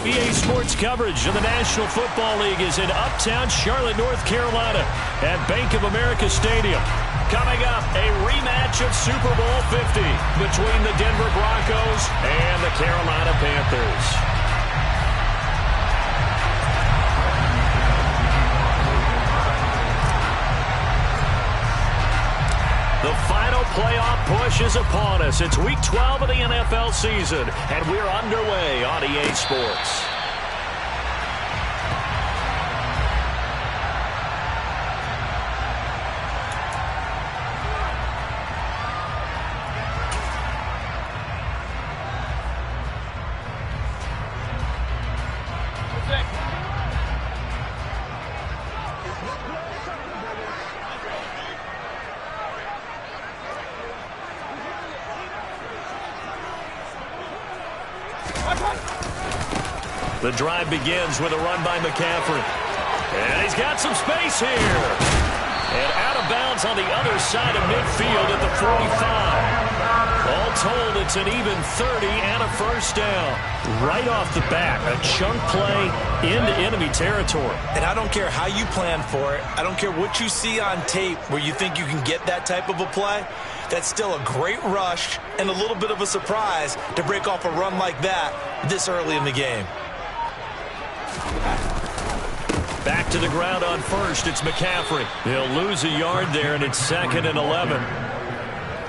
EA Sports coverage of the National Football League is in uptown Charlotte, North Carolina at Bank of America Stadium. Coming up, a rematch of Super Bowl 50 between the Denver Broncos and the Carolina Panthers. The final playoff push is upon us. It's Week 12 of the NFL season, and we're underway on EA Sports. The drive begins with a run by McCaffrey. And he's got some space here. And out of bounds on the other side of midfield at the 45. All told, it's an even 30 and a first down. Right off the bat, a chunk play into enemy territory. And I don't care how you plan for it. I don't care what you see on tape where you think you can get that type of a play. That's still a great rush and a little bit of a surprise to break off a run like that this early in the game. Back to the ground on first. It's McCaffrey. He'll lose a yard there, and it's 2nd and 11.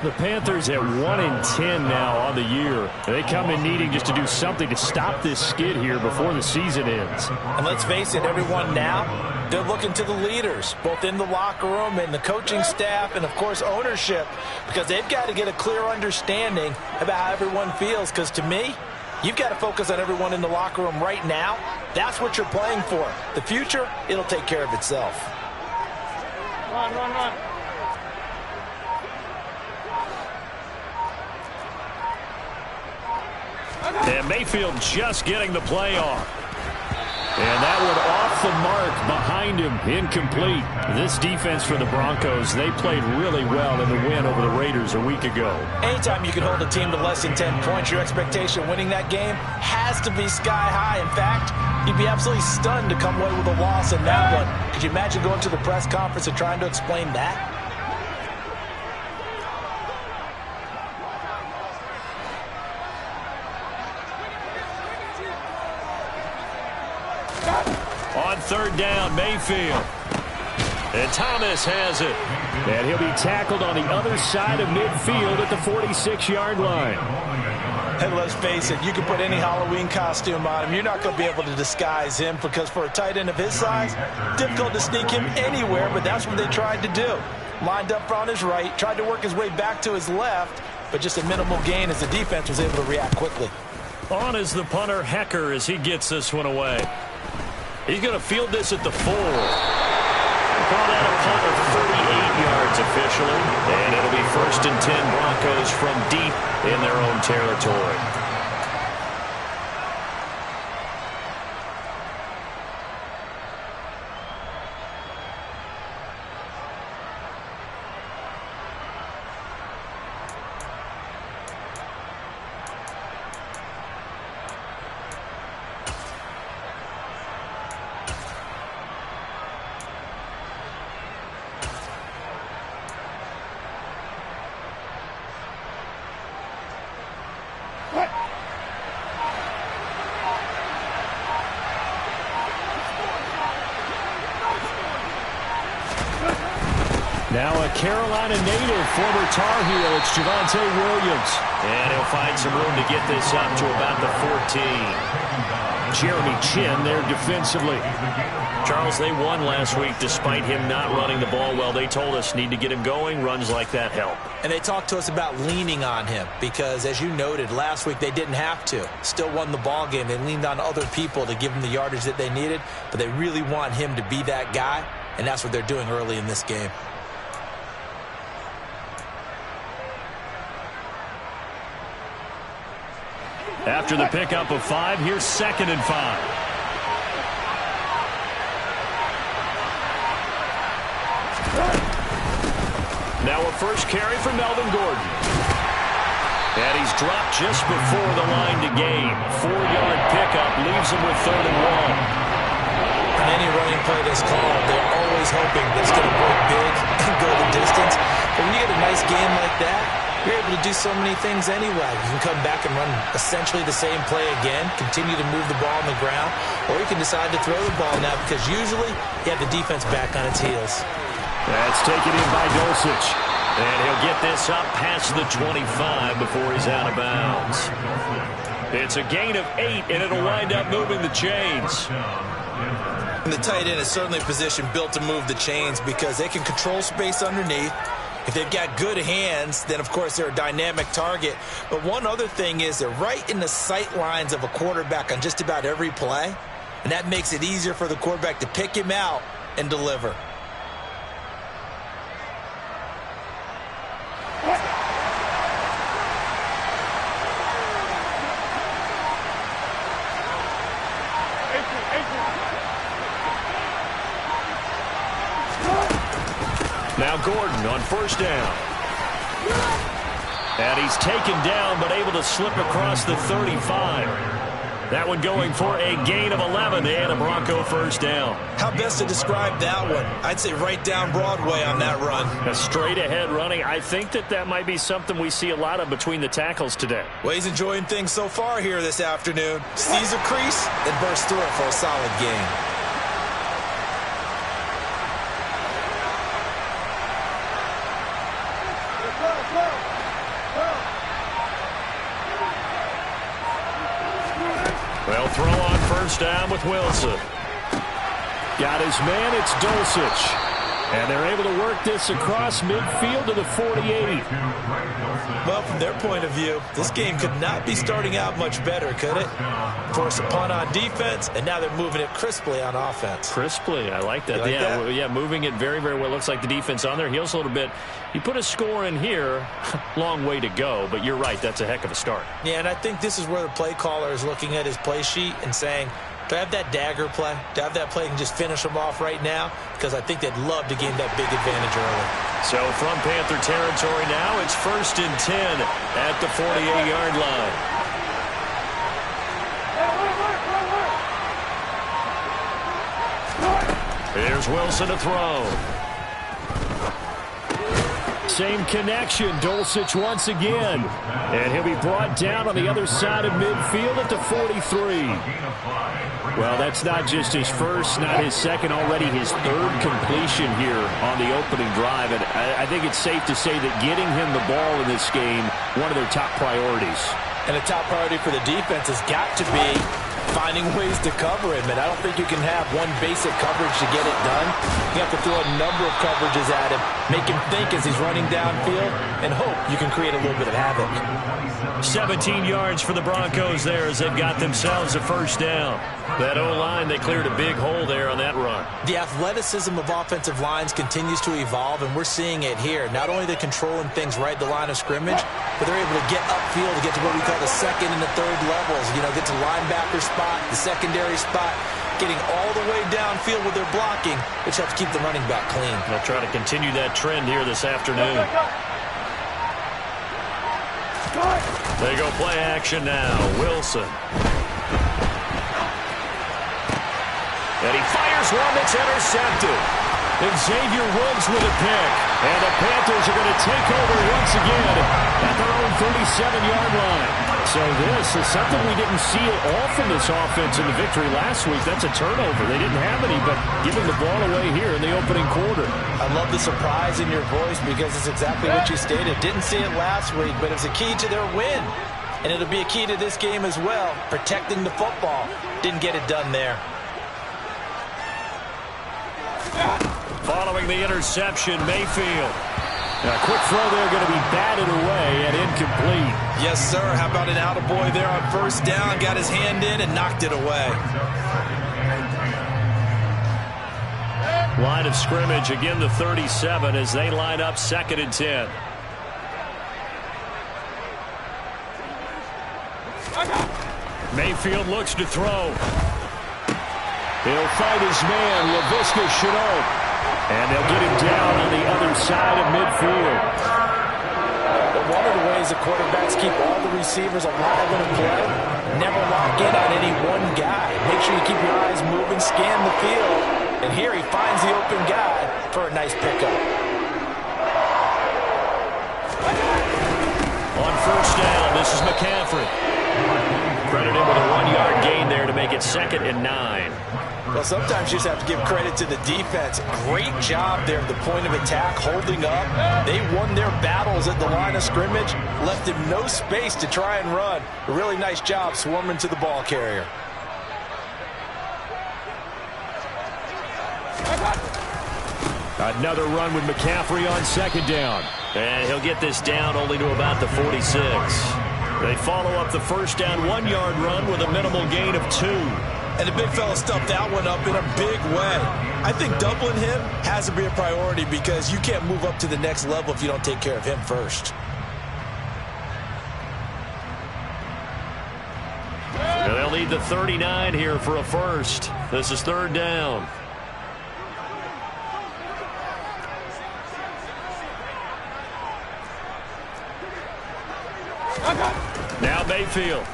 The Panthers at 1-10 now on the year. They come in needing just to do something to stop this skid here before the season ends. And let's face it, everyone now, they're looking to the leaders, both in the locker room and the coaching staff and, of course, ownership, because they've got to get a clear understanding about how everyone feels, because to me, you've got to focus on everyone in the locker room right now. That's what you're playing for. The future, it'll take care of itself. Run, run, run. And Mayfield just getting the play off. And that one off the mark behind him, incomplete. This defense for the Broncos, they played really well in the win over the Raiders a week ago. Anytime you can hold a team to less than 10 points, your expectation winning that game has to be sky high. In fact, you'd be absolutely stunned to come away with a loss in that one. Could you imagine going to the press conference and trying to explain that? On 3rd down, Mayfield. And Thomas has it. And he'll be tackled on the other side of midfield at the 46-yard line. And let's face it, you can put any Halloween costume on him. You're not going to be able to disguise him, because for a tight end of his size, difficult to sneak him anywhere, but that's what they tried to do. Lined up on his right, tried to work his way back to his left, but just a minimal gain as the defense was able to react quickly. On is the punter, Hecker, as he gets this one away. He's going to field this at the 4. Call that a punt of 38 yards officially. And it'll be 1st and 10 Broncos from deep in their own territory. Now a Carolina native, former Tar Heel, it's Javonte Williams. And he'll find some room to get this up to about the 14. Jeremy Chin there defensively. Charles, they won last week despite him not running the ball well. They told us need to get him going. Runs like that help. And they talked to us about leaning on him because, as you noted, last week they didn't have to. Still won the ball game. They leaned on other people to give them the yardage that they needed, but they really want him to be that guy, and that's what they're doing early in this game. After the pickup of 5, here's 2nd and 5. Now a first carry for Melvin Gordon. And he's dropped just before the line to gain. 4-yard pickup leaves him with 3rd and 1. On any running play that's called, they're always hoping that it's going to break big and go the distance. But when you get a nice game like that, you're able to do so many things anyway. You can come back and run essentially the same play again, continue to move the ball on the ground, or you can decide to throw the ball now because usually you have the defense back on its heels. That's taken in by Dulcich. And he'll get this up past the 25 before he's out of bounds. It's a gain of 8, and it'll wind up moving the chains. And the tight end is certainly a position built to move the chains because they can control space underneath. If they've got good hands, then, of course, they're a dynamic target. But one other thing is they're right in the sight lines of a quarterback on just about every play, and that makes it easier for the quarterback to pick him out and deliver. Now Gordon on 1st down. And he's taken down but able to slip across the 35. That one going for a gain of 11 and a Bronco 1st down. How best to describe that one? I'd say right down Broadway on that run. A straight ahead running. I think that might be something we see a lot of between the tackles today. Well, he's enjoying things so far here this afternoon. Sees a crease and bursts through it for a solid gain. Well, throw on 1st down with Wilson. Got his man, it's Dulcich. And they're able to work this across midfield to the 48. Well, from their point of view, this game could not be starting out much better, could it? Force a punt on defense, and now they're moving it crisply on offense. Crisply, I like that. Like yeah, that? Yeah, moving it very, very well. Looks like the defense on their heels a little bit. You put a score in here, long way to go, but you're right, that's a heck of a start. Yeah, and I think this is where the play caller is looking at his play sheet and saying, do I have that dagger play? Do I have that play and just finish them off right now? Because I think they'd love to gain that big advantage early. So from Panther territory now, it's 1st and 10 at the 48-yard line. Here's Wilson to throw. Same connection, Dulcich once again. And he'll be brought down on the other side of midfield at the 43. Well, that's not just his first, not his second, already his 3rd completion here on the opening drive. And I think it's safe to say that getting him the ball in this game, one of their top priorities. And a top priority for the defense has got to be finding ways to cover him. And I don't think you can have one basic coverage to get it done. You have to throw a number of coverages at him, make him think as he's running downfield, and hope you can create a little bit of havoc. 17 yards for the Broncos there as they've got themselves a 1st down. That O-line, they cleared a big hole there on that run. The athleticism of offensive lines continues to evolve, and we're seeing it here. Not only they're controlling things right at the line of scrimmage, but they're able to get upfield to get to what we call the 2nd and the 3rd levels. You know, get to linebacker spot, the secondary spot, getting all the way downfield with their blocking, which helps keep the running back clean. They'll try to continue that trend here this afternoon. They go play action now. Wilson. And he fires one that's intercepted. Xavier Woods with a pick. And the Panthers are going to take over once again at their own 37-yard line. So this is something we didn't see at all from this offense in the victory last week. That's a turnover. They didn't have any, but giving the ball away here in the opening quarter. I love the surprise in your voice because it's exactly what you stated. Didn't see it last week, but it's a key to their win. And it'll be a key to this game as well, protecting the football. Didn't get it done there. Following the interception, Mayfield. A quick throw there going to be batted away and incomplete. Yes, sir. How about an attaboy there on 1st down? Got his hand in and knocked it away. Line of scrimmage, again the 37 as they line up 2nd and 10. Mayfield looks to throw. He'll fight his man, Laviska Shenault. And they'll get him down on the other side of midfield. But one of the ways ways the quarterbacks keep all the receivers alive in a play. Never lock in on any one guy. Make sure you keep your eyes moving, scan the field. And here he finds the open guy for a nice pickup. On first down, this is McCaffrey. Credit him with a 1-yard gain there to make it 2nd and 9. Well, sometimes you just have to give credit to the defense. Great job there at the point of attack, holding up. They won their battles at the line of scrimmage, left him no space to try and run. A really nice job swarming to the ball carrier. Another run with McCaffrey on 2nd down. And he'll get this down only to about the 46. They follow up the first down 1-yard run with a minimal gain of 2. And the big fella stuffed that one up in a big way. I think doubling him has to be a priority because you can't move up to the next level if you don't take care of him first. And they'll need the 39 here for a first. This is 3rd down. Now Mayfield.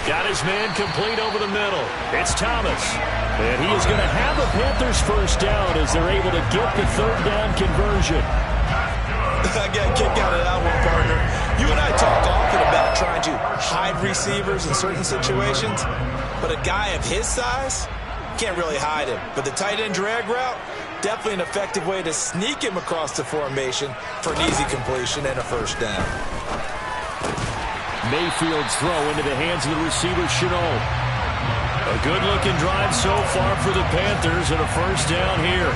Got his man complete over the middle. It's Thomas. And he is going to have the Panthers first down as they're able to get the 3rd down conversion. I got a kick out of that one, partner. You and I talk often about trying to hide receivers in certain situations, but a guy of his size can't really hide him. But the tight end drag route, definitely an effective way to sneak him across the formation for an easy completion and a first down. Mayfield's throw into the hands of the receiver, Chenault. A good-looking drive so far for the Panthers and a first down here.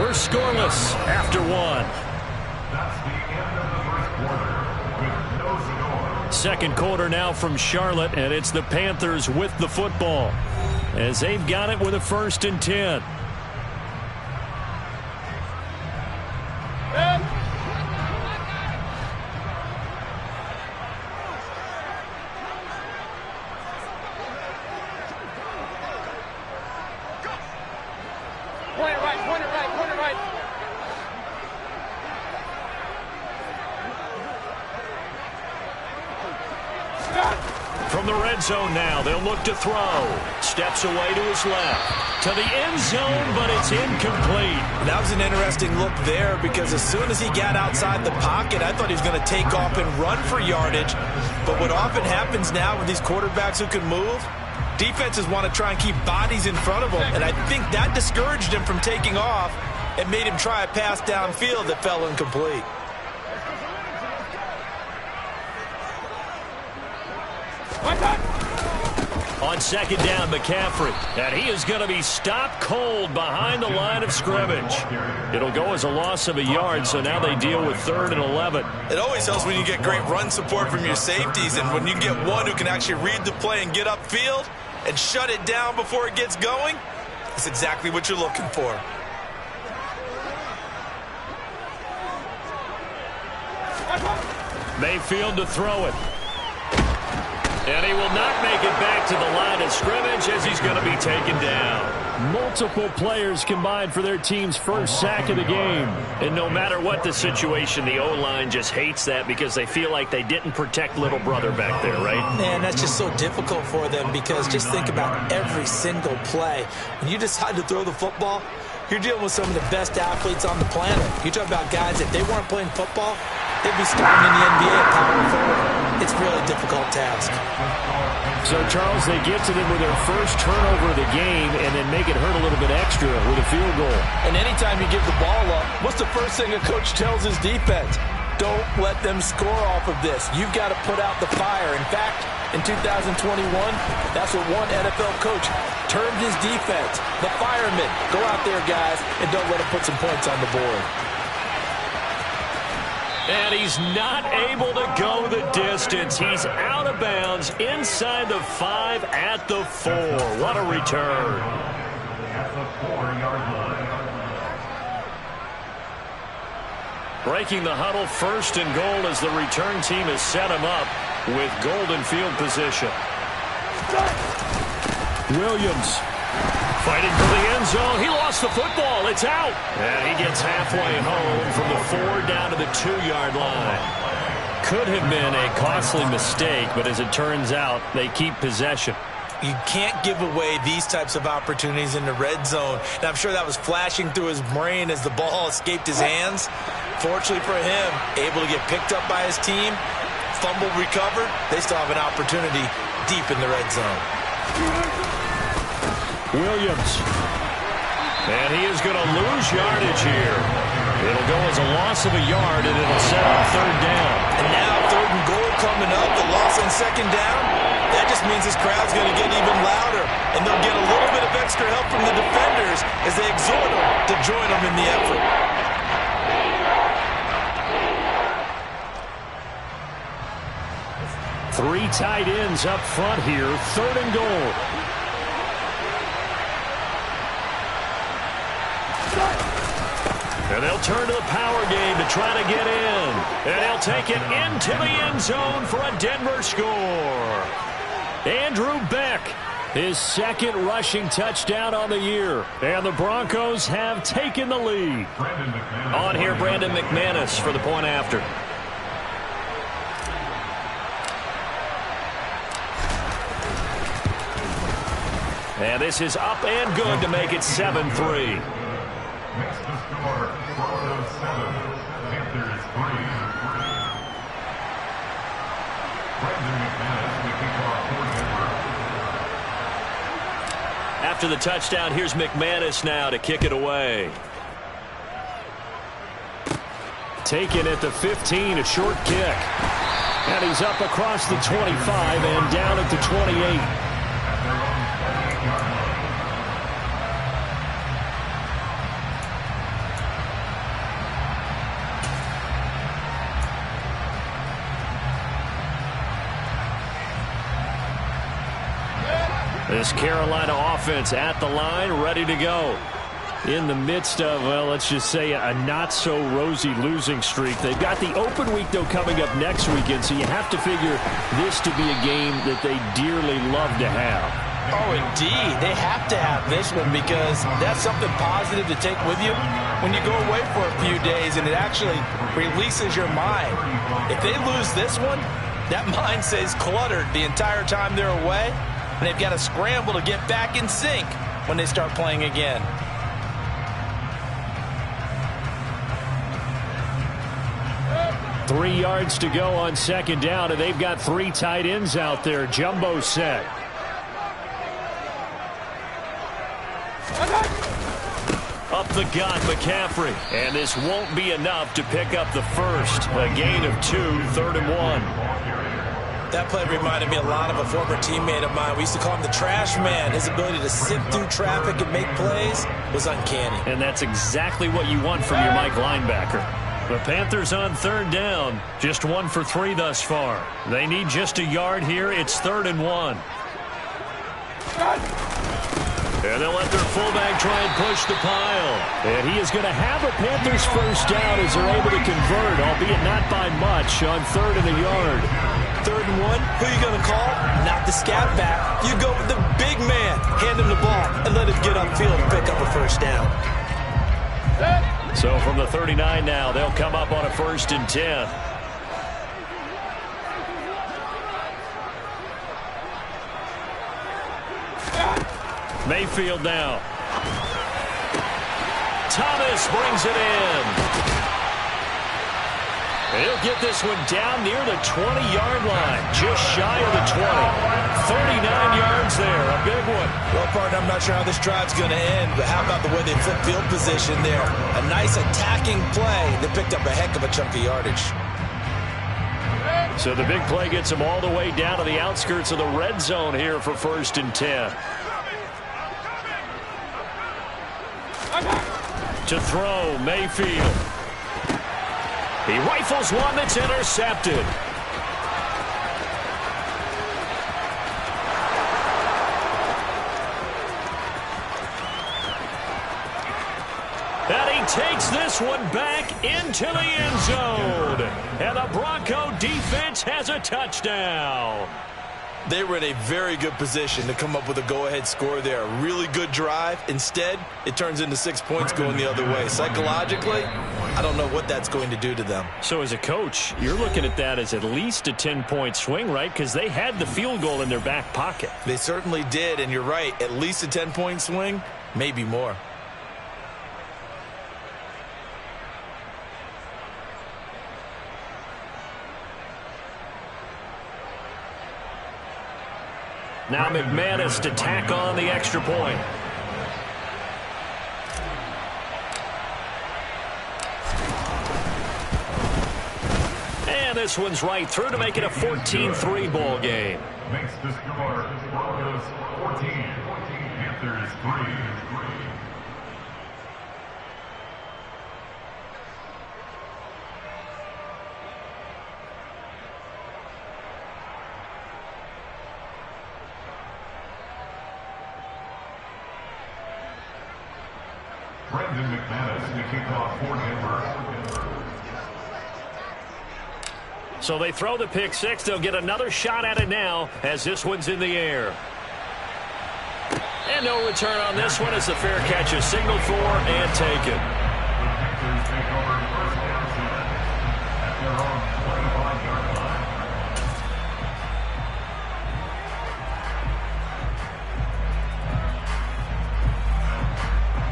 We're scoreless after 1. Second quarter now from Charlotte, and it's the Panthers with the football as they've got it with a 1st and 10. From the red zone now, they'll look to throw. Steps away to his left. To the end zone, but it's incomplete. That was an interesting look there because as soon as he got outside the pocket, I thought he was going to take off and run for yardage. But what often happens now with these quarterbacks who can move, defenses want to try and keep bodies in front of them. And I think that discouraged him from taking off and made him try a pass downfield that fell incomplete. On 2nd down, McCaffrey. And he is going to be stopped cold behind the line of scrimmage. It'll go as a loss of a yard, so now they deal with 3rd and 11. It always helps when you get great run support from your safeties, and when you get one who can actually read the play and get upfield and shut it down before it gets going, that's exactly what you're looking for. Mayfield to throw it. And he will not make it back to the line of scrimmage as he's going to be taken down. Multiple players combined for their team's first sack of the game. And no matter what the situation, the O-line just hates that because they feel like they didn't protect little brother back there, right? Man, that's just so difficult for them because just think about every single play. When you decide to throw the football, you're dealing with some of the best athletes on the planet. You talk about guys, if they weren't playing football, they'd be starting in the NBA at power forward. It's a really difficult task. So, Charles, they get to them with their first turnover of the game and then make it hurt a little bit extra with a field goal. And anytime you give the ball up, what's the first thing a coach tells his defense? Don't let them score off of this. You've got to put out the fire. In fact, in 2021, that's what one NFL coach termed his defense. The firemen. Go out there, guys, and don't let them put some points on the board. And he's not able to go the distance. He's out of bounds inside the 5 at the 4. What a return. Breaking the huddle, 1st and goal as the return team has set him up with golden field position. Williams Fighting for the end zone. He lost the football. It's out. And he gets halfway home from the 4 down to the 2-yard line. Could have been a costly mistake, but as it turns out, they keep possession. You can't give away these types of opportunities in the red zone. And I'm sure that was flashing through his brain as the ball escaped his hands. Fortunately for him, able to get picked up by his team, fumble recovered. They still have an opportunity deep in the red zone. Williams. And he is going to lose yardage here. It'll go as a loss of a yard, and it'll set up 3rd down. And now 3rd and goal coming up. The loss on 2nd down. That just means this crowd's going to get even louder. And they'll get a little bit of extra help from the defenders as they exhort them to join them in the effort. Three tight ends up front here. 3rd and goal. And they'll turn to the power game to try to get in. And he'll take it into the end zone for a Denver score. Andrew Beck, his 2nd rushing touchdown on the year. And the Broncos have taken the lead. On here, Brandon McManus for the point after. And this is up and good to make it 7-3. Next to score, Broncos 7, Panthers 3. Brandon McManus, the kickoff for Denver. After the touchdown, here's McManus now to kick it away. Taken at the 15, a short kick. And he's up across the 25 and down at the 28. This Carolina offense at the line, ready to go. In the midst of, well, let's just say a not-so-rosy losing streak. They've got the open week, though, coming up next weekend, so you have to figure this to be a game that they dearly love to have. Oh, indeed. They have to have this one because that's something positive to take with you when you go away for a few days, and it actually releases your mind. If they lose this one, that mind stays cluttered the entire time they're away. And they've got to scramble to get back in sync when they start playing again. Three yards to go on 2nd down, and they've got 3 tight ends out there. Jumbo set. Up the gut, McCaffrey. And this won't be enough to pick up the first. A gain of 2, 3rd and 1. That play reminded me a lot of a former teammate of mine. We used to call him the trash man. His ability to sift through traffic and make plays was uncanny. And that's exactly what you want from your Mike linebacker. The Panthers on 3rd down. Just 1 for 3 thus far. They need just a yard here. It's 3rd and 1. And they'll let their fullback try and push the pile. And he is going to have a Panthers first down as they're able to convert, albeit not by much, on 3rd and a yard. 3rd and 1, who are you going to call? Not the scat back. You go with the big man. Hand him the ball and let him get upfield and pick up a first down. So from the 39 now, they'll come up on a 1st and 10. Mayfield now. Thomas brings it in. He'll get this one down near the 20-yard line, just shy of the 20. 39 yards there, a big one. Well, partner, I'm not sure how this drive's going to end, but how about the way they flip field position there? A nice attacking play that picked up a heck of a chunk of yardage. So the big play gets them all the way down to the outskirts of the red zone here for 1st and 10. To throw, Mayfield. He rifles one that's intercepted. And he takes this one back into the end zone. And the Bronco defense has a touchdown. They were in a very good position to come up with a go-ahead score there. A really good drive. Instead, it turns into 6 points going the other way. Psychologically, I don't know what that's going to do to them. So as a coach, you're looking at that as at least a 10-point swing, right? Because they had the field goal in their back pocket. They certainly did, and you're right. At least a 10-point swing, maybe more. Now McManus to tack on the extra point. And this one's right through to make it a 14-3 ball game. Makes the score Broncos 14, Panthers 3. Brendan McManus to kick off for Denver. So they throw the pick six. They'll get another shot at it now as this one's in the air. And no return on this one as the fair catch is signaled for and taken. The Panthers take over first down set at their own 25-yard line.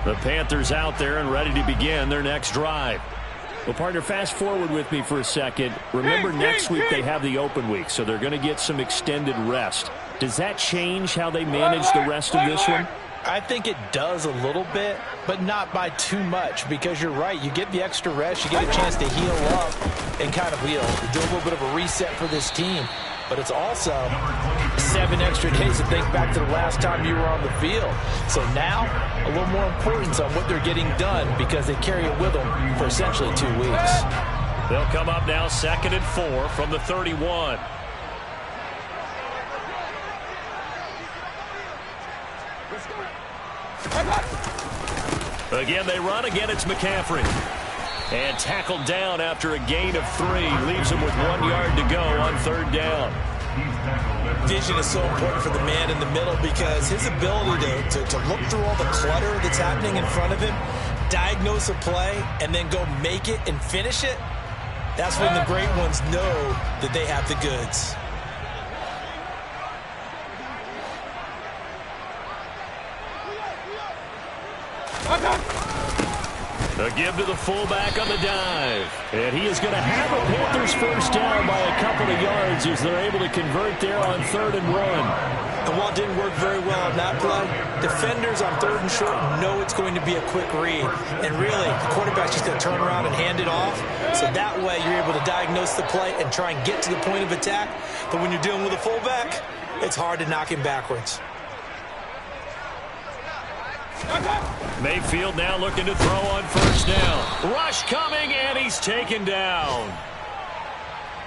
The Panthers out there and ready to begin their next drive. Well, partner, fast forward with me for a second. Remember, next week they have the open week, so they're going to get some extended rest. Does that change how they manage the rest of this one? I think it does a little bit, but not by too much, because you're right. You get the extra rest, you get a chance to heal up and kind of do a little bit of a reset for this team. But it's also 7 extra days to think back to the last time you were on the field. So now, a little more importance on what they're getting done because they carry it with them for essentially 2 weeks. They'll come up now 2nd and 4 from the 31. Again, they run. Again, it's McCaffrey. And tackled down after a gain of 3. Leaves him with 1 yard to go on 3rd down. Vision is so important for the man in the middle because his ability to look through all the clutter that's happening in front of him, diagnose a play, and then go make it and finish it, that's when the great ones know that they have the goods. A give to the fullback on the dive. And he is going to have a Panthers first down by a couple of yards as they're able to convert there on 3rd and 1. And while it didn't work very well on that play, defenders on 3rd and short know it's going to be a quick read. And really, the quarterback's just going to turn around and hand it off. So that way you're able to diagnose the play and try and get to the point of attack. But when you're dealing with a fullback, it's hard to knock him backwards. Mayfield now looking to throw on 1st down. Rush coming, and he's taken down.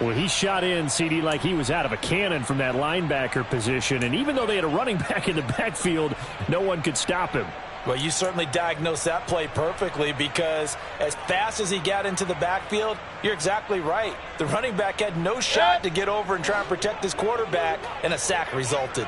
Well, he shot in, CD, like he was out of a cannon from that linebacker position. And even though they had a running back in the backfield, no one could stop him. Well, you certainly diagnosed that play perfectly because as fast as he got into the backfield, you're exactly right. The running back had no shot to get over and try and protect his quarterback, and a sack resulted.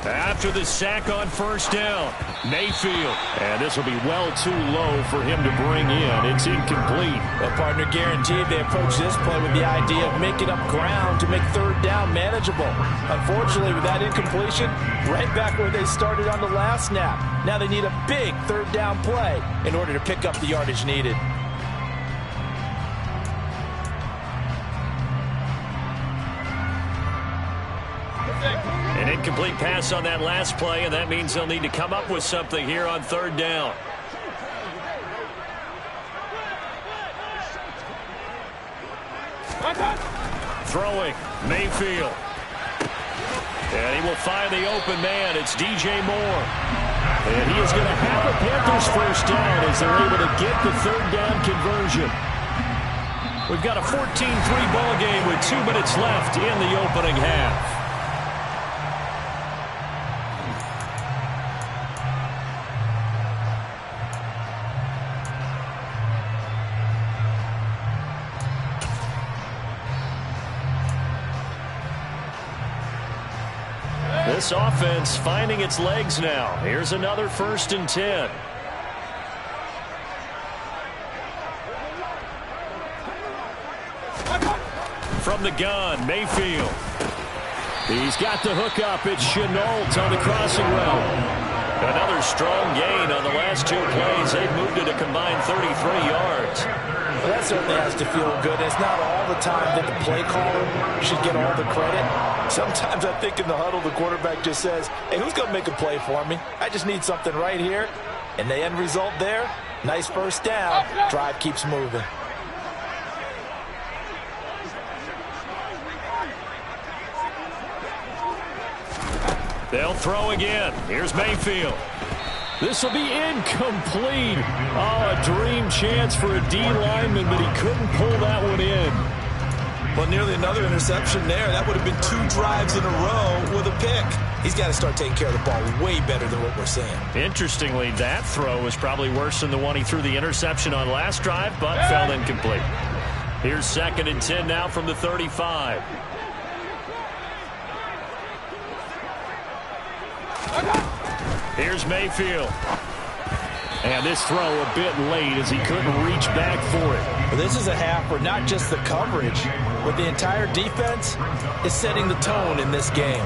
After the sack on 1st down, Mayfield. And this will be well too low for him to bring in. It's incomplete. Well, partner, guaranteed they approach this play with the idea of making up ground to make 3rd down manageable. Unfortunately, with that incompletion, right back where they started on the last snap. Now they need a big 3rd down play in order to pick up the yardage needed. An incomplete pass on that last play, and that means they'll need to come up with something here on 3rd down. Throwing, Mayfield. And he will find the open man. It's DJ Moore. And he is going to have a Panthers first down as they're able to get the 3rd down conversion. We've got a 14-3 ball game with 2 minutes left in the opening half. This offense finding its legs now. Here's another 1st and 10. From the gun, Mayfield. He's got the hook up. It's Chenault on the crossing route. Another strong gain on the last 2 plays. They've moved it a combined 33 yards. Well, that certainly has to feel good. It's not all the time that the play caller should get all the credit. Sometimes I think in the huddle, the quarterback just says, hey, who's going to make a play for me? I just need something right here. And the end result there, nice first down. Drive keeps moving. They'll throw again. Here's Mayfield. This will be incomplete. Oh, a dream chance for a D lineman, but he couldn't pull that one in. Well, nearly another interception there. That would have been 2 drives in a row with a pick. He's got to start taking care of the ball way better than what we're seeing. Interestingly, that throw was probably worse than the one he threw the interception on last drive, but fell incomplete. Here's 2nd and 10 now from the 35. Here's Mayfield. And this throw a bit late as he couldn't reach back for it. Well, this is a half where not just the coverage, but the entire defense is setting the tone in this game.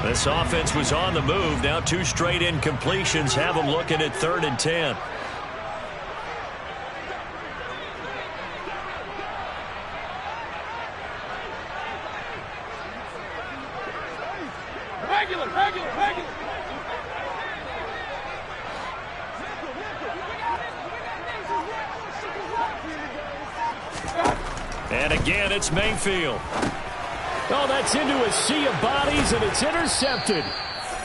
This offense was on the move. Now 2 straight incompletions have them looking at 3rd and 10. And again, it's Mayfield. Oh, that's into a sea of bodies, and it's intercepted.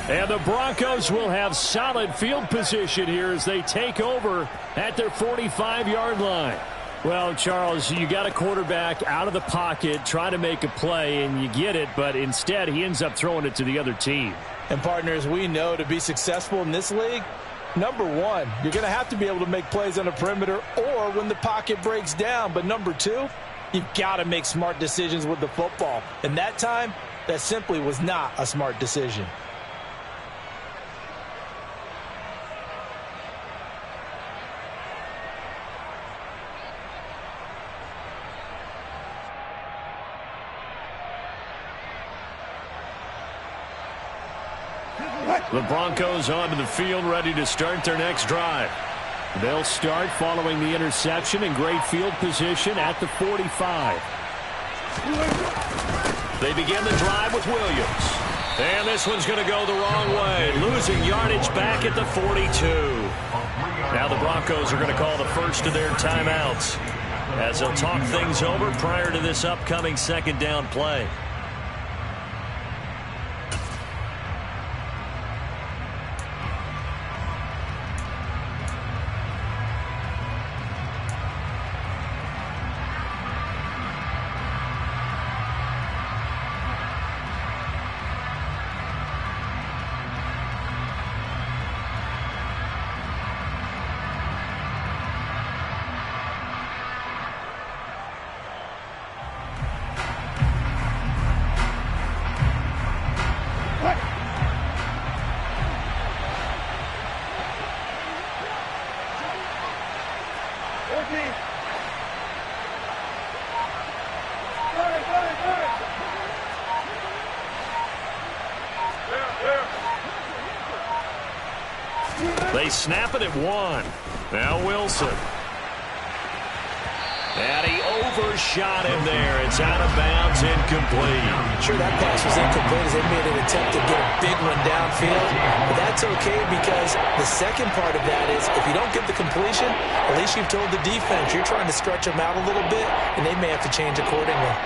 And the Broncos will have solid field position here as they take over at their 45-yard line. Well, Charles, you got a quarterback out of the pocket trying to make a play, and you get it, but instead he ends up throwing it to the other team. And, partners, we know to be successful in this league, number one, you're going to have to be able to make plays on the perimeter or when the pocket breaks down. But number two, you've got to make smart decisions with the football. And that time, that simply was not a smart decision. The Broncos onto the field, ready to start their next drive. They'll start following the interception in great field position at the 45. They begin the drive with Williams. And this one's going to go the wrong way, losing yardage back at the 42. Now the Broncos are going to call the first of their timeouts as they'll talk things over prior to this upcoming second down play. They snap it at 1. Now Wilson. And he overshot him there. It's out of bounds, incomplete. Sure, that pass was incomplete as they made an attempt to get a big one downfield. But that's okay because the second part of that is if you don't get the completion, at least you've told the defense you're trying to stretch them out a little bit, and they may have to change accordingly.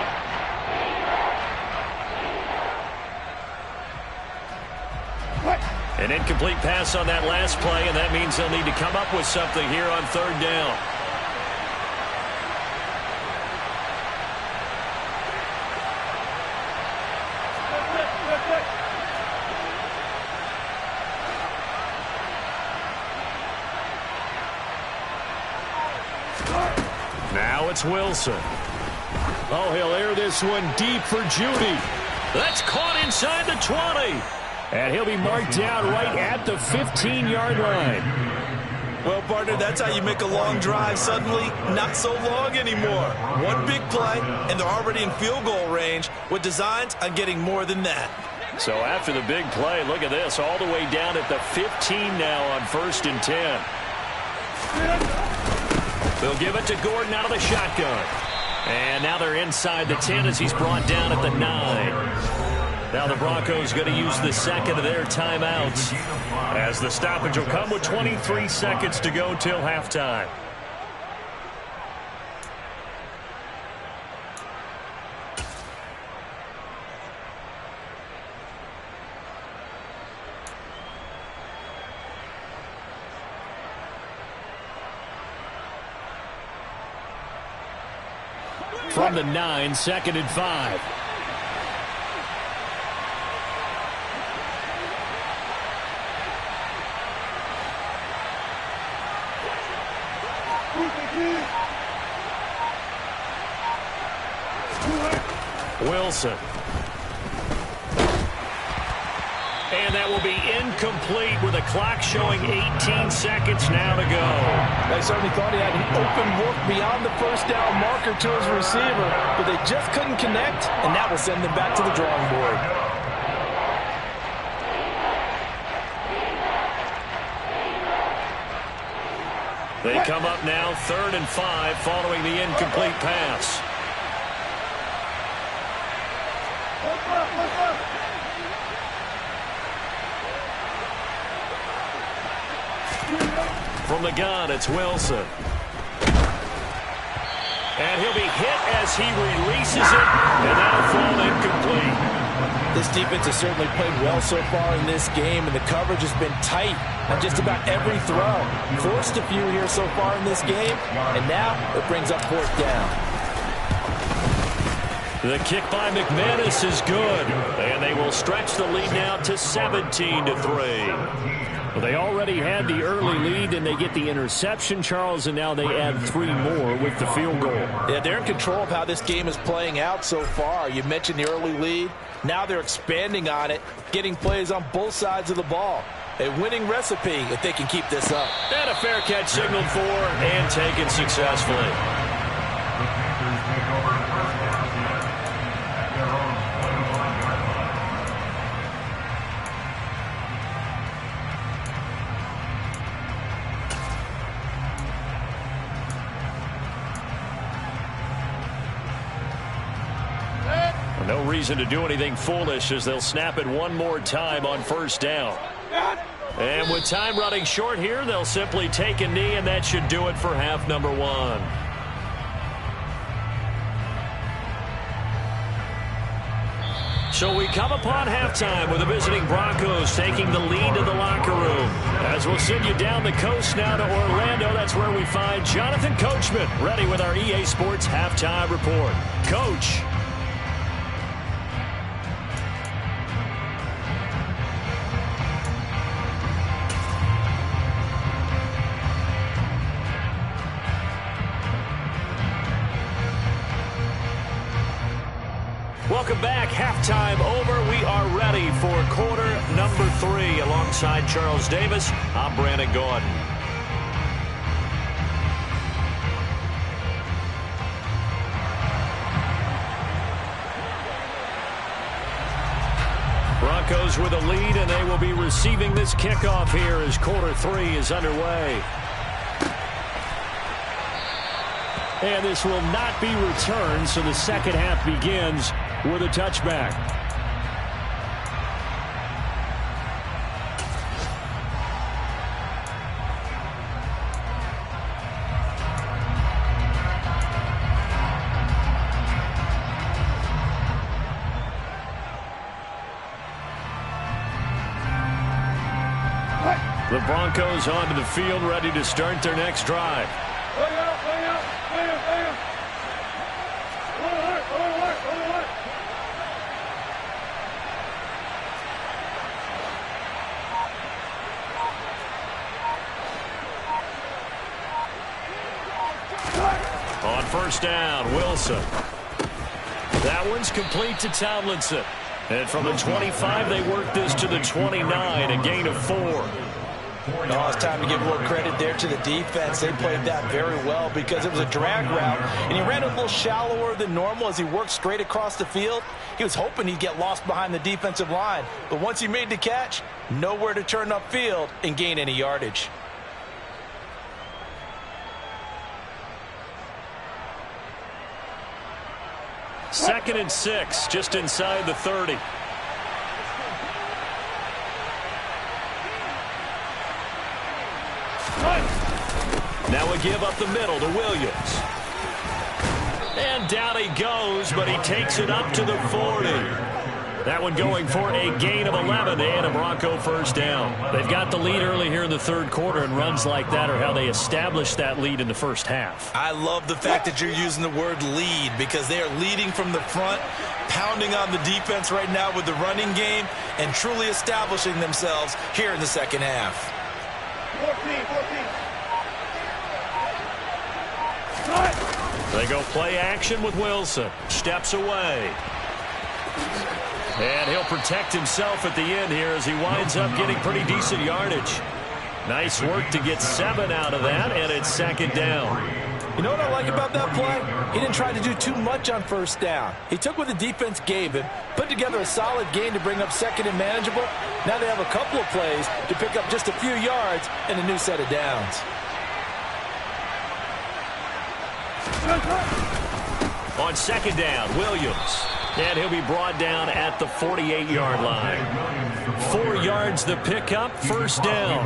An incomplete pass on that last play, and that means they'll need to come up with something here on third down. it's Wilson. Oh, he'll air this one deep for Judy. That's caught inside the 20. And he'll be marked down right at the 15-yard line. Well, partner, that's how you make a long drive suddenly not so long anymore. One big play, and they're already in field goal range with designs on getting more than that. So after the big play, look at this, all the way down at the 15 now on 1st and 10. They'll give it to Gordon out of the shotgun. And now they're inside the 10 as he's brought down at the 9. Now the Broncos going to use the second of their timeouts as the stoppage will come with 23 seconds to go till halftime. From the 9, 2nd and 5. Wilson. And that will be incomplete with a clock showing 18 seconds now to go. They certainly thought he had an open look beyond the first down marker to his receiver, but they just couldn't connect, and that will send them back to the drawing board. They come up now 3rd and 5 following the incomplete pass. From the gun, it's Wilson. And he'll be hit as he releases it, and that'll fall incomplete. This defense has certainly played well so far in this game, and the coverage has been tight on just about every throw. Forced a few here so far in this game, and now it brings up 4th down. The kick by McManus is good, and they will stretch the lead now to 17-3. Well, they already had the early lead, and they get the interception, Charles, and now they add 3 more with the field goal. Yeah, they're in control of how this game is playing out so far. You mentioned the early lead. Now they're expanding on it, getting plays on both sides of the ball. A winning recipe if they can keep this up. And a fair catch signaled for and taken successfully. The Panthers take over first down at their own 25-yard line. No reason to do anything foolish as they'll snap it one more time on 1st down. And with time running short here, they'll simply take a knee, and that should do it for half number 1. So we come upon halftime with the visiting Broncos taking the lead in the locker room. As we'll send you down the coast now to Orlando, that's where we find Jonathan Coachman ready with our EA Sports halftime report. Coach. Welcome back. Halftime over. We are ready for quarter number 3. Alongside Charles Davis, I'm Brandon Gordon. Broncos with a lead, and they will be receiving this kickoff here as quarter 3 is underway. And this will not be returned, so the second half begins with a touchback. The Broncos onto the field, ready to start their next drive. On first down. Wilson. That one's complete to Tomlinson. And from the 25, they work this to the 29, a gain of 4. Oh, it's time to give a little credit there to the defense. They played that very well because it was a drag route, and he ran a little shallower than normal as he worked straight across the field. He was hoping he'd get lost behind the defensive line, but once he made the catch, nowhere to turn upfield and gain any yardage. Second and 6, just inside the 30. Now we give up the middle to Williams. And down he goes, but he takes it up to the 40. That one going for a gain of 11 and a Bronco first down. They've got the lead early here in the third quarter, and runs like that are how they establish that lead in the first half. I love the fact that you're using the word lead because they are leading from the front, pounding on the defense right now with the running game, and truly establishing themselves here in the second half. 14. They go play action with Wilson. Steps away. And he'll protect himself at the end here as he winds up getting pretty decent yardage. Nice work to get 7 out of that, and it's second down. You know what I like about that play? He didn't try to do too much on first down. He took what the defense gave him, put together a solid gain to bring up second and manageable. Now they have a couple of plays to pick up just a few yards and a new set of downs. On second down, Williams. And he'll be brought down at the 48-yard line. 4 yards the pickup, first down.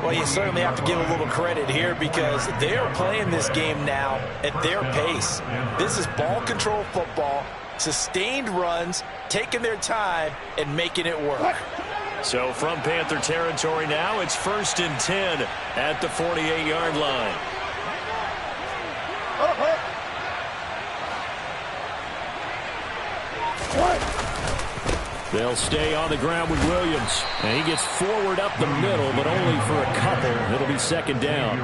Well, you certainly have to give a little credit here because they are playing this game now at their pace. This is ball control football, sustained runs, taking their time, and making it work. So from Panther territory now, it's first and 10 at the 48-yard line. They'll stay on the ground with Williams. And he gets forward up the middle, but only for a couple. It'll be second down.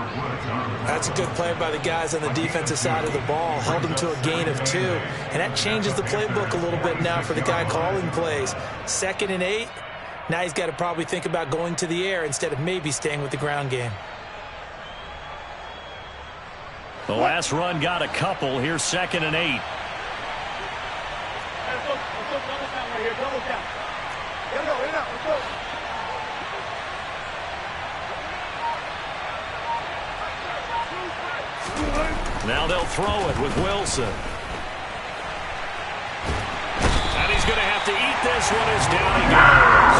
That's a good play by the guys on the defensive side of the ball. Held him to a gain of 2. And that changes the playbook a little bit now for the guy calling plays. 2nd and 8. Now he's got to probably think about going to the air instead of maybe staying with the ground game. The last run got a couple. Here's 2nd and 8. Now they'll throw it with Wilson. And he's going to have to eat this one as down he goes.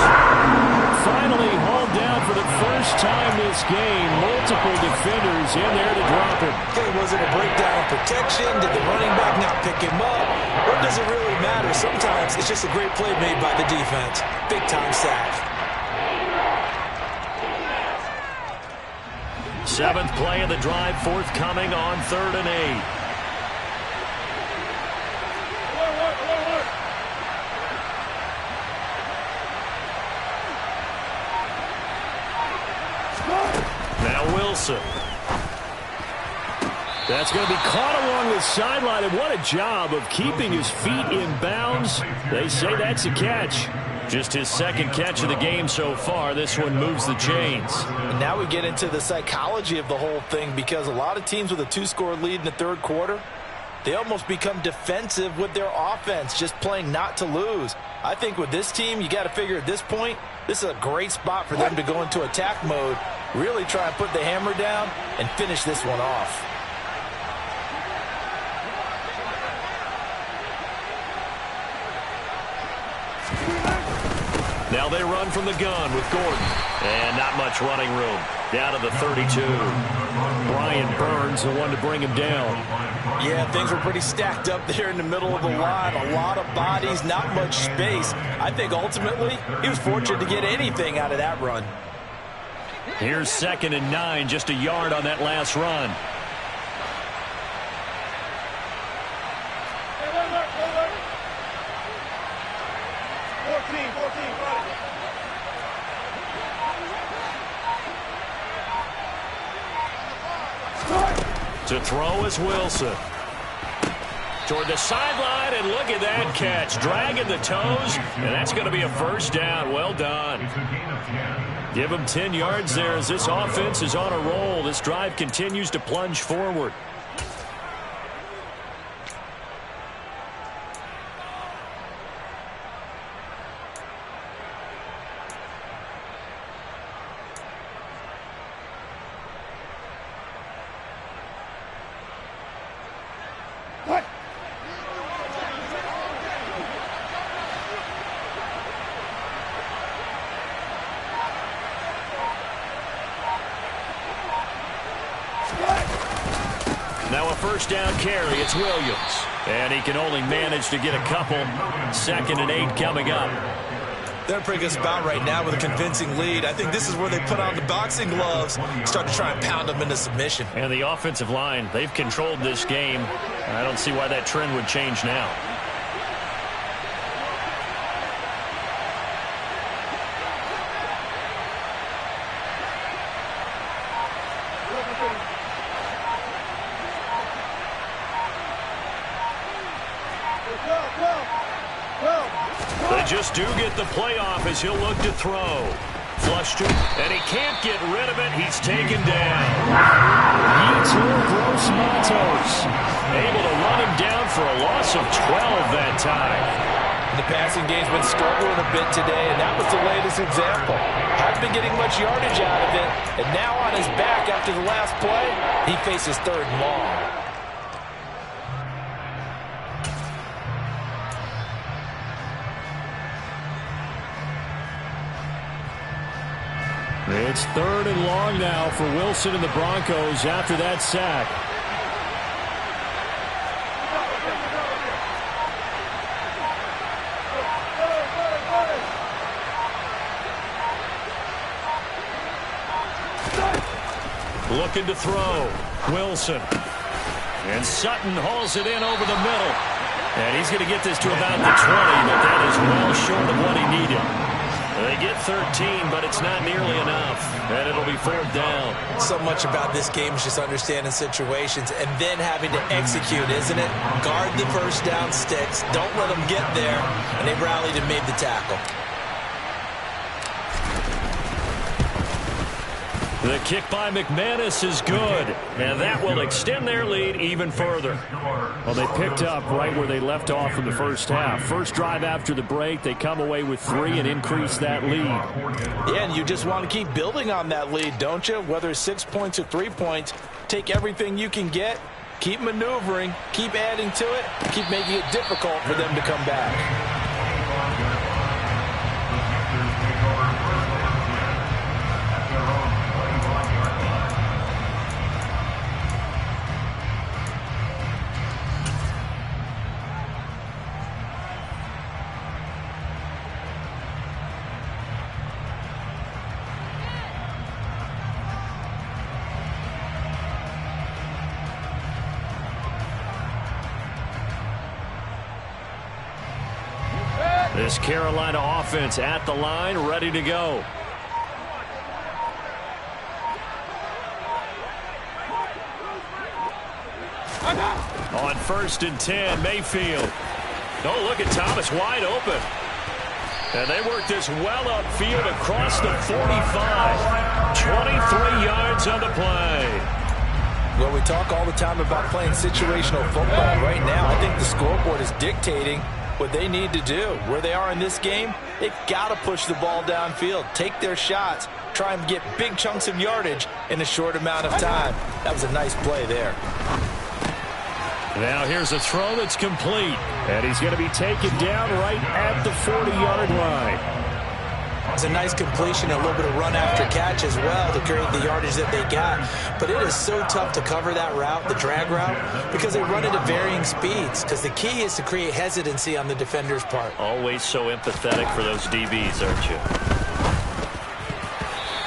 Finally hauled down for the first time this game. Multiple defenders in there to drop him. Okay, was it a breakdown in protection? Did the running back not pick him up? Or does it really matter? Sometimes it's just a great play made by the defense. Big-time sack. 7th play of the drive forthcoming on 3rd and 8. Now Wilson. That's going to be caught along the sideline, and what a job of keeping his feet in bounds. They say that's a catch. Just his 2nd catch of the game so far. This one moves the chains. And now we get into the psychology of the whole thing because a lot of teams with a 2-score lead in the third quarter, they almost become defensive with their offense, just playing not to lose. I think with this team, you got to figure at this point, this is a great spot for them to go into attack mode, really try and put the hammer down and finish this one off. Now they run from the gun with Gordon. And not much running room. Down to the 32. Brian Burns, the one to bring him down. Yeah, things were pretty stacked up there in the middle of the line. A lot of bodies, not much space. I think ultimately he was fortunate to get anything out of that run. Here's 2nd and 9, just a yard on that last run. To throw is Wilson. toward the sideline, and look at that catch. Dragging the toes, and that's going to be a first down. Well done. Give him 10 yards there as this offense is on a roll. This drive continues to plunge forward. Now a first down carry. It's Williams. And he can only manage to get a couple. 2nd and 8 coming up. They're in a pretty good spot right now with a convincing lead. I think this is where they put on the boxing gloves, start to try and pound them into submission. And the offensive line, they've controlled this game. I don't see why that trend would change now. They just do get the playoff as he'll look to throw. Flushed him, and he can't get rid of it. He's taken down. Gross Matos able to run him down for a loss of 12 that time. The passing game's been struggling a bit today, and that was the latest example. Hasn't been getting much yardage out of it, and now on his back after the last play, he faces 3rd and long. It's 3rd and long now for Wilson and the Broncos after that sack. Looking to throw. Wilson. And Sutton hauls it in over the middle. And he's going to get this to about the 20, but that is well short of what he needed. They get 13, but it's not nearly enough. And it'll be 4th down. So much about this game is just understanding situations and then having to execute, isn't it? Guard the first down sticks. Don't let them get there. And they rallied and made the tackle. The kick by McManus is good, and that will extend their lead even further. Well, they picked up right where they left off in the first half. First drive after the break, they come away with 3 and increase that lead. Yeah, and you just want to keep building on that lead, don't you? Whether it's 6 points or 3 points, take everything you can get, keep maneuvering, keep adding to it, keep making it difficult for them to come back. This Carolina offense at the line, ready to go. On 1st and 10, Mayfield. Oh, look at Thomas wide open. And they work this well upfield across the 45. 23 yards on the play. Well, we talk all the time about playing situational football. Right now, I think the scoreboard is dictating what they need to do. Where they are in this game, they've got to push the ball downfield, take their shots, try and get big chunks of yardage in a short amount of time. That was a nice play there. Now here's a throw that's complete, and he's going to be taken down right at the 40-yard line. It's a nice completion, a little bit of run after catch as well to create the yardage that they got. But it is so tough to cover that route, the drag route, because they run it at varying speeds. Because the key is to create hesitancy on the defender's part. Always so empathetic for those DBs, aren't you?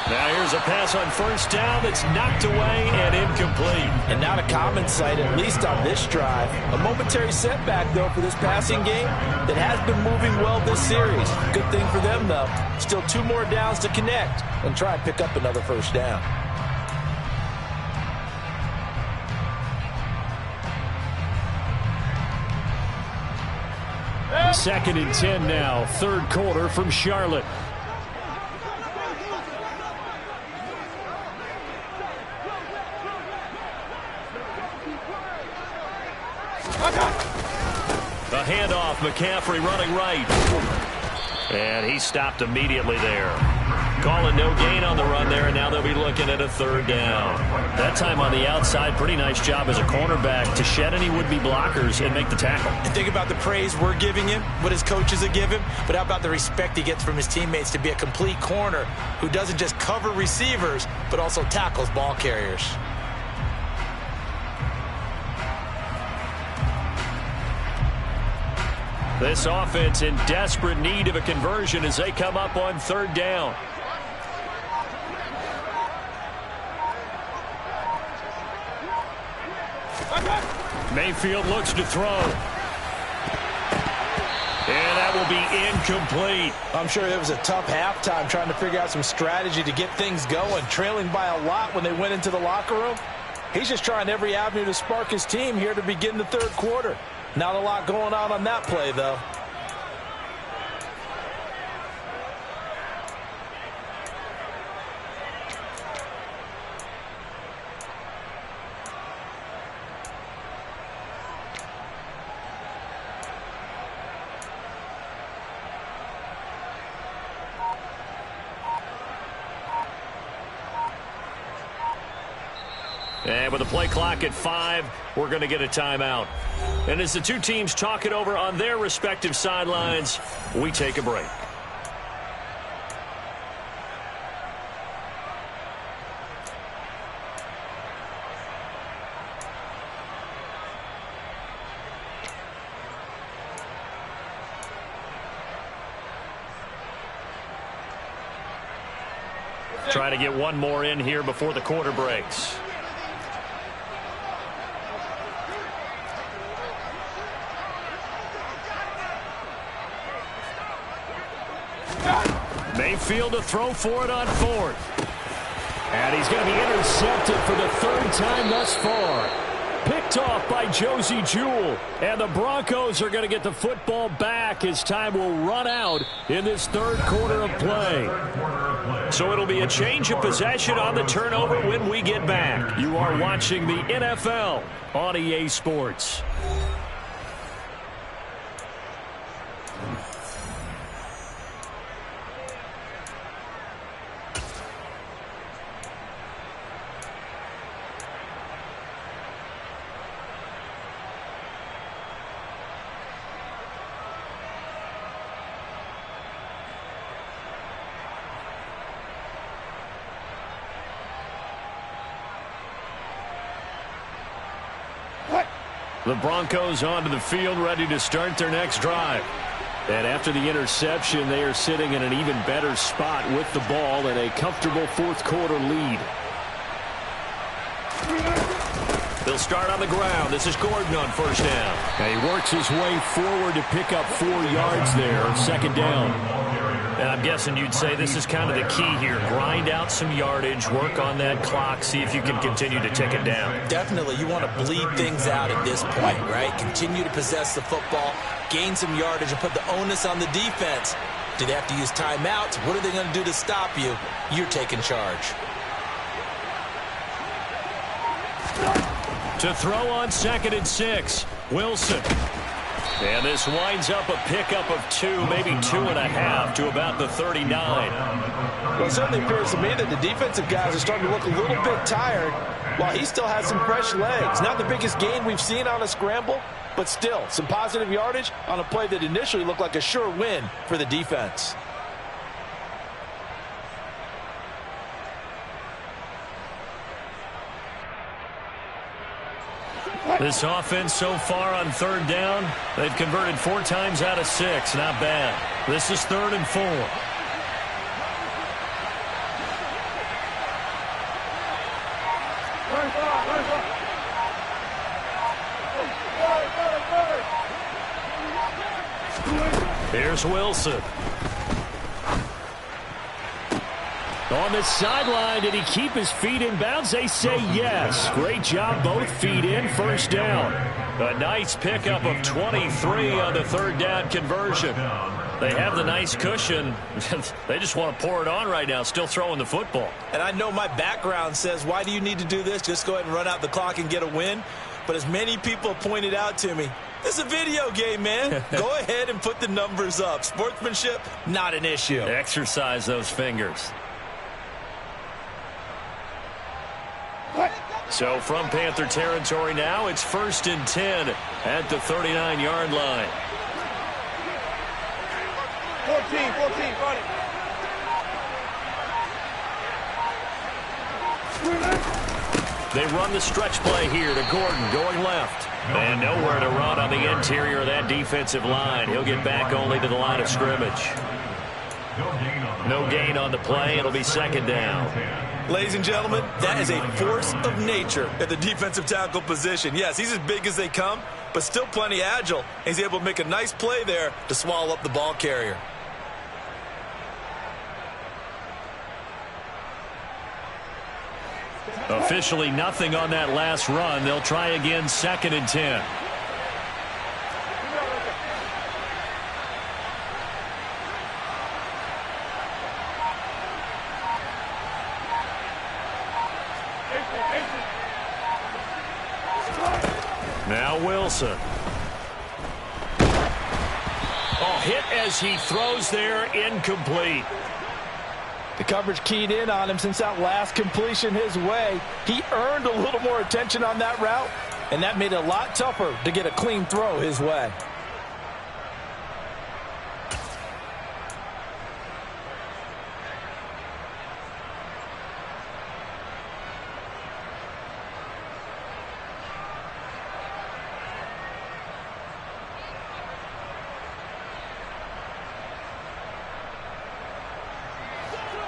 Now here's a pass on 1st down that's knocked away and incomplete. And not a common sight, at least on this drive. A momentary setback, though, for this passing game that has been moving well this series. Good thing for them, though. Still 2 more downs to connect and try and pick up another 1st down. 2nd and 10 now, 3rd quarter from Charlotte. The handoff, McCaffrey running right. And he stopped immediately there. Calling no gain on the run there, and now they'll be looking at a 3rd down. That time on the outside, pretty nice job as a cornerback to shed any would-be blockers and make the tackle. And think about the praise we're giving him, what his coaches have given, but how about the respect he gets from his teammates to be a complete corner who doesn't just cover receivers, but also tackles ball carriers. This offense in desperate need of a conversion as they come up on 3rd down. Mayfield looks to throw. And that will be incomplete. I'm sure it was a tough halftime trying to figure out some strategy to get things going, trailing by a lot when they went into the locker room. He's just trying every avenue to spark his team here to begin the 3rd quarter. Not a lot going on that play, though. And with the play clock at 5, we're going to get a timeout. And as the two teams talk it over on their respective sidelines, we take a break. Try to get one more in here before the quarter breaks. Mayfield to throw for it on 4th. And he's going to be intercepted for the 3rd time thus far. Picked off by Josie Jewell. And the Broncos are going to get the football back as time will run out in this 3rd quarter of play. So it'll be a change of possession on the turnover when we get back. You are watching the NFL on EA Sports. The Broncos onto the field, ready to start their next drive. And after the interception, they are sitting in an even better spot with the ball and a comfortable 4th quarter lead. They'll start on the ground. This is Gordon on 1st down. And he works his way forward to pick up 4 yards there, 2nd down. And I'm guessing you'd say this is kind of the key here. Grind out some yardage, work on that clock, see if you can continue to tick it down. Definitely. You want to bleed things out at this point, right? Continue to possess the football, gain some yardage, and put the onus on the defense. Do they have to use timeouts? What are they going to do to stop you? You're taking charge. To throw on 2nd and 6, Wilson. And this winds up a pickup of 2, maybe 2.5 to about the 39. Well, it certainly appears to me that the defensive guys are starting to look a little bit tired while he still has some fresh legs. Not the biggest gain we've seen on a scramble, but still some positive yardage on a play that initially looked like a sure win for the defense. This offense so far on 3rd down, they've converted 4 times out of 6. Not bad. This is 3rd and 4. Here's Wilson. On the sideline, did he keep his feet in bounds? They say yes. Great job, both feet in, first down. A nice pickup of 23 on the third down conversion. They have the nice cushion. They just want to pour it on right now, still throwing the football. And I know my background says, why do you need to do this? Just go ahead and run out the clock and get a win. But as many people pointed out to me, this is a video game, man. Go ahead and put the numbers up. Sportsmanship, not an issue. Exercise those fingers. So from Panther territory now, it's 1st and 10 at the 39-yard line. 14, run it. They run the stretch play here to Gordon going left. And nowhere to run on the interior of that defensive line. He'll get back only to the line of scrimmage. No gain on the play. It'll be 2nd down. Ladies and gentlemen, that is a force of nature at the defensive tackle position. Yes, he's as big as they come, but still plenty agile. He's able to make a nice play there to swallow up the ball carrier. Officially nothing on that last run. They'll try again, 2nd and 10. Now Wilson. Oh, hit as he throws there, incomplete. The coverage keyed in on him since that last completion his way. He earned a little more attention on that route, and that made it a lot tougher to get a clean throw his way.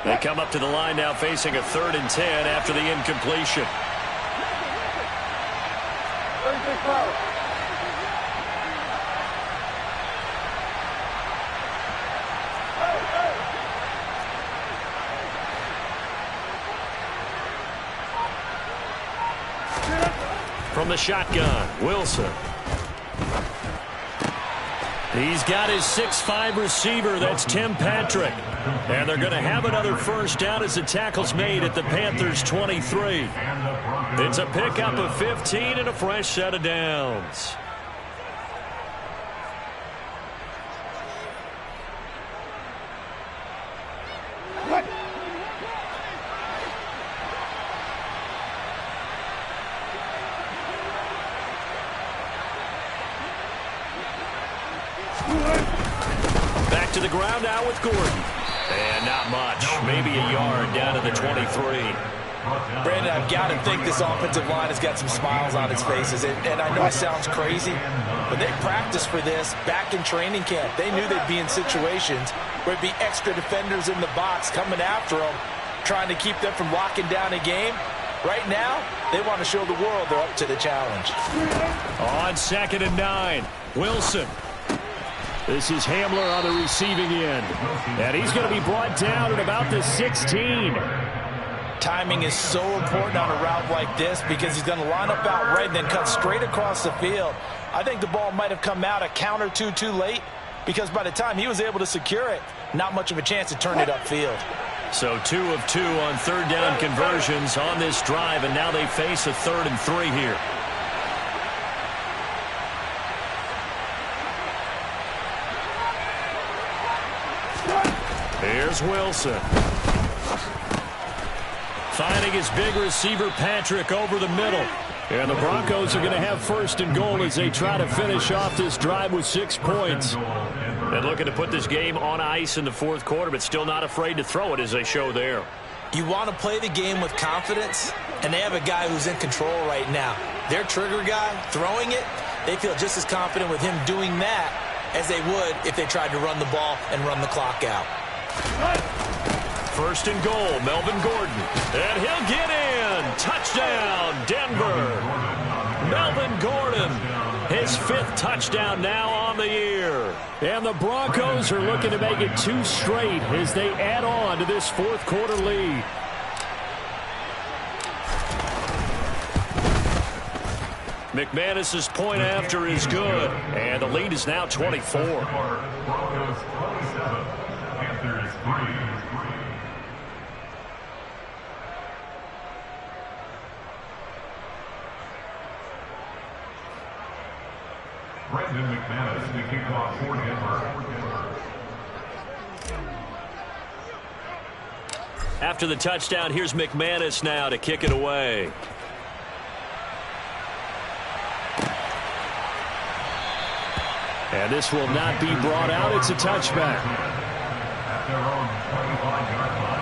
They come up to the line now facing a 3rd and 10 after the incompletion. From the shotgun, Wilson. He's got his 6'5" receiver. That's Tim Patrick. And they're going to have another first down as the tackle's made at the Panthers' 23. It's a pickup of 15 and a fresh set of downs. Back to the ground now with Gordon. And not much. Maybe a yard down to the 23. Brandon, I've got to think this offensive line has got some smiles on its faces. And I know it sounds crazy, but they practiced for this back in training camp. They knew they'd be in situations where it'd be extra defenders in the box coming after them, trying to keep them from locking down a game. Right now, they want to show the world they're up to the challenge. On 2nd and 9, Wilson. This is Hamler on the receiving end. And he's going to be brought down at about the 16. Timing is so important on a route like this because he's going to line up out right and then cut straight across the field. I think the ball might have come out a count or two too late because by the time he was able to secure it, not much of a chance to turn it upfield. So 2 of 2 on 3rd down conversions on this drive, and now they face a 3rd and 3 here. Here's Wilson. Finding his big receiver, Patrick, over the middle. And the Broncos are going to have 1st and goal as they try to finish off this drive with 6 points. And looking to put this game on ice in the 4th quarter, but still not afraid to throw it as they show there. You want to play the game with confidence, and they have a guy who's in control right now. Their trigger guy, throwing it, they feel just as confident with him doing that as they would if they tried to run the ball and run the clock out. 1st and goal, Melvin Gordon. And he'll get in. Touchdown, Denver. Melvin Gordon. His 5th touchdown now on the year. And the Broncos are looking to make it 2 straight as they add on to this 4th quarter lead. McManus's point after is good, and the lead is now 24. Broncos 27, Panthers 3. Brendan McManus to kick off for Denver. After the touchdown, here's McManus now to kick it away. And this will not be brought out. It's a touchback. At their own 25-yard line.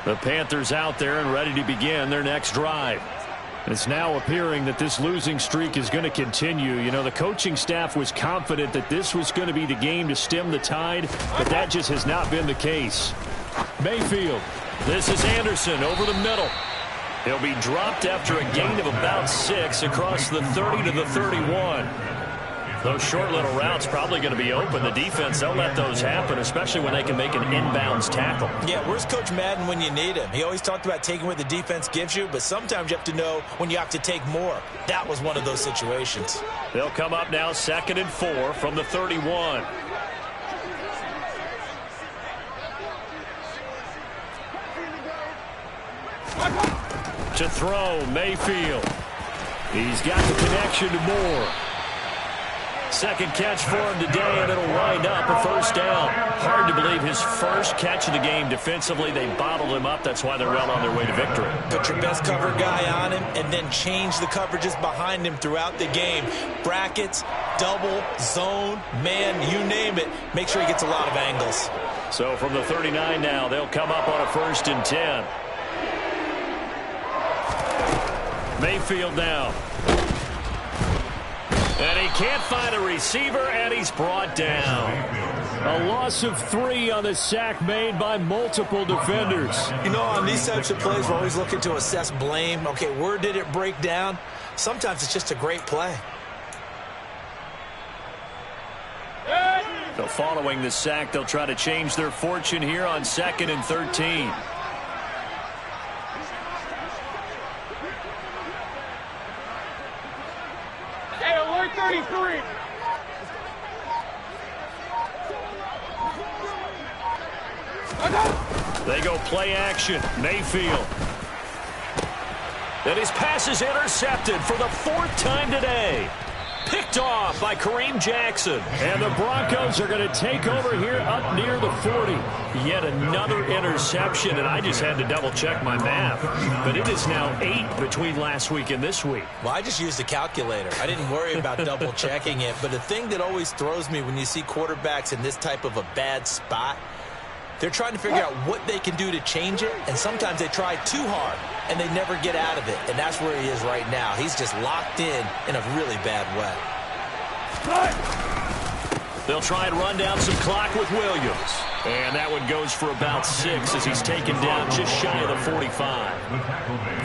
The Panthers out there and ready to begin their next drive. It's now appearing that this losing streak is going to continue. You know, the coaching staff was confident that this was going to be the game to stem the tide, but that just has not been the case. Mayfield. This is Anderson over the middle. He'll be dropped after a gain of about 6 across the 30 to the 31. Those short little routes probably going to be open. The defense, they'll let those happen, especially when they can make an inbounds tackle. Yeah, where's Coach Madden when you need him? He always talked about taking what the defense gives you, but sometimes you have to know when you have to take more. That was one of those situations. They'll come up now 2nd and 4 from the 31. To throw, Mayfield. He's got the connection to Moore. 2nd catch for him today, and it'll wind up a 1st down. Hard to believe his 1st catch of the game defensively. They bottled him up. That's why they're well on their way to victory. Put your best cover guy on him and then change the coverages behind him throughout the game. Brackets, double, zone, man, you name it. Make sure he gets a lot of angles. So from the 39 now, they'll come up on a 1st and 10. Mayfield now. And he can't find a receiver, and he's brought down. A loss of 3 on the sack made by multiple defenders. You know, on these types of plays, we're always looking to assess blame. Okay, where did it break down? Sometimes it's just a great play. So following the sack, they'll try to change their fortune here on 2nd and 13. Hey, 33. They go play action. Mayfield. And his pass is intercepted for the 4th time today. Picked off by Kareem Jackson. And the Broncos are going to take over here up near the 40. Yet another interception, and I just had to double-check my math. But it is now 8 between last week and this week. Well, I just used a calculator. I didn't worry about double-checking it. But the thing that always throws me when you see quarterbacks in this type of a bad spot, they're trying to figure out what they can do to change it, and sometimes they try too hard, and they never get out of it, and that's where he is right now. He's just locked in a really bad way. They'll try and run down some clock with Williams. And that one goes for about 6 as he's taken down just shy of the 45.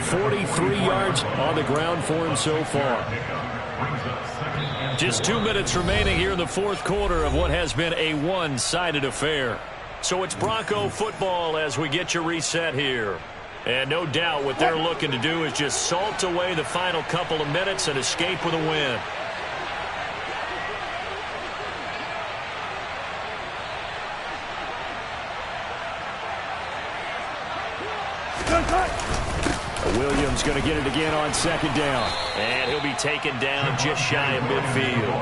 43 yards on the ground for him so far. Just 2 minutes remaining here in the 4th quarter of what has been a one-sided affair. So it's Bronco football as we get you reset here. And no doubt what they're looking to do is just salt away the final couple of minutes and escape with a win. Williams going to get it again on 2nd down. And he'll be taken down just shy of midfield.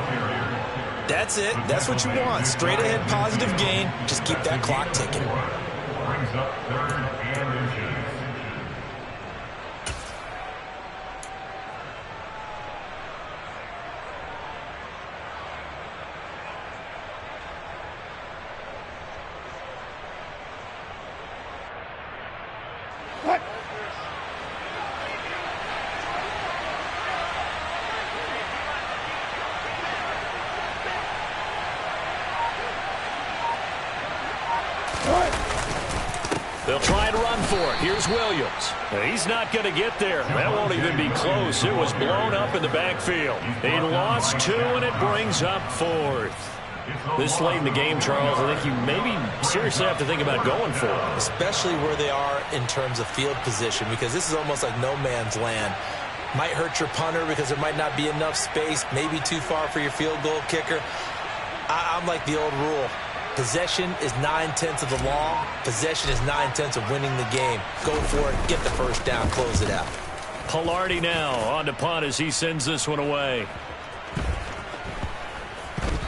That's it. That's what you want. Straight ahead positive gain. Just keep that clock ticking. Brings up 3rd and inches. They'll try and run for it. Here's Williams. He's not going to get there. That won't even be close. It was blown up in the backfield. He lost 2, and it brings up 4th. This late in the game, Charles, I think you maybe seriously have to think about going for it. Especially where they are in terms of field position, because this is almost like no man's land. Might hurt your punter because there might not be enough space, maybe too far for your field goal kicker. I'm like the old rule. Possession is 9/10 of the law. Possession is 9/10 of winning the game. Go for it. Get the first down. Close it out. Pilardi now on to punt as he sends this one away.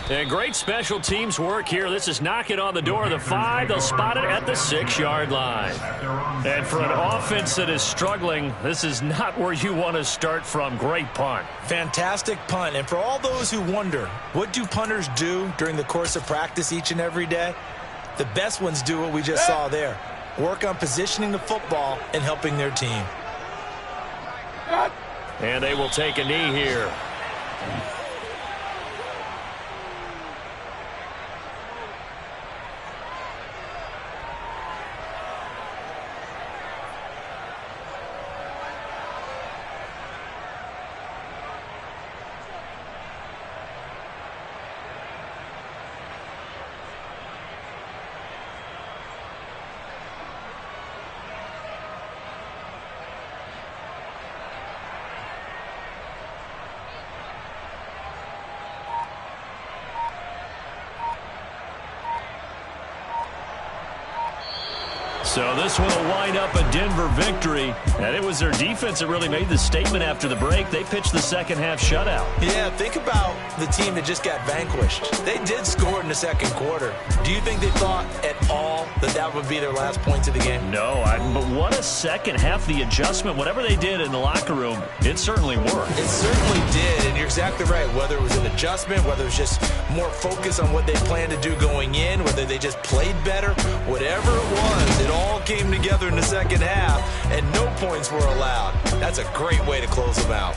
And great special teams work here. This is knocking on the door of the 5. They'll spot it at the 6-yard line. And for an offense that is struggling, this is not where you want to start from. Great punt. Fantastic punt. And for all those who wonder, what do punters do during the course of practice each and every day? The best ones do what we just saw there. Work on positioning the football and helping their team. And they will take a knee here. So this one will wind up a Denver victory. And it was their defense that really made the statement after the break. They pitched the second half shutout. Yeah, think about the team that just got vanquished. They did score in the second quarter. Do you think they thought at all that that would be their last points of the game? No, but what a second half. The adjustment, whatever they did in the locker room, it certainly worked. It certainly did, and you're exactly right. Whether it was an adjustment, whether it was just more focus on what they planned to do going in, whether they just played better, whatever it was, it all came together in the second half, and no points were allowed. That's a great way to close them out.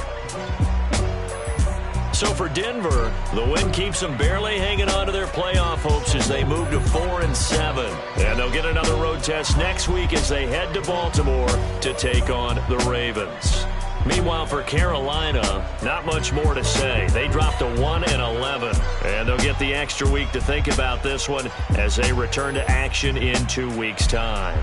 So for Denver, the win keeps them barely hanging on to their playoff hopes as they move to 4-7. And they'll get another road test next week as they head to Baltimore to take on the Ravens. Meanwhile, for Carolina, not much more to say. They dropped to 1-11, and they'll get the extra week to think about this one as they return to action in 2 weeks' time.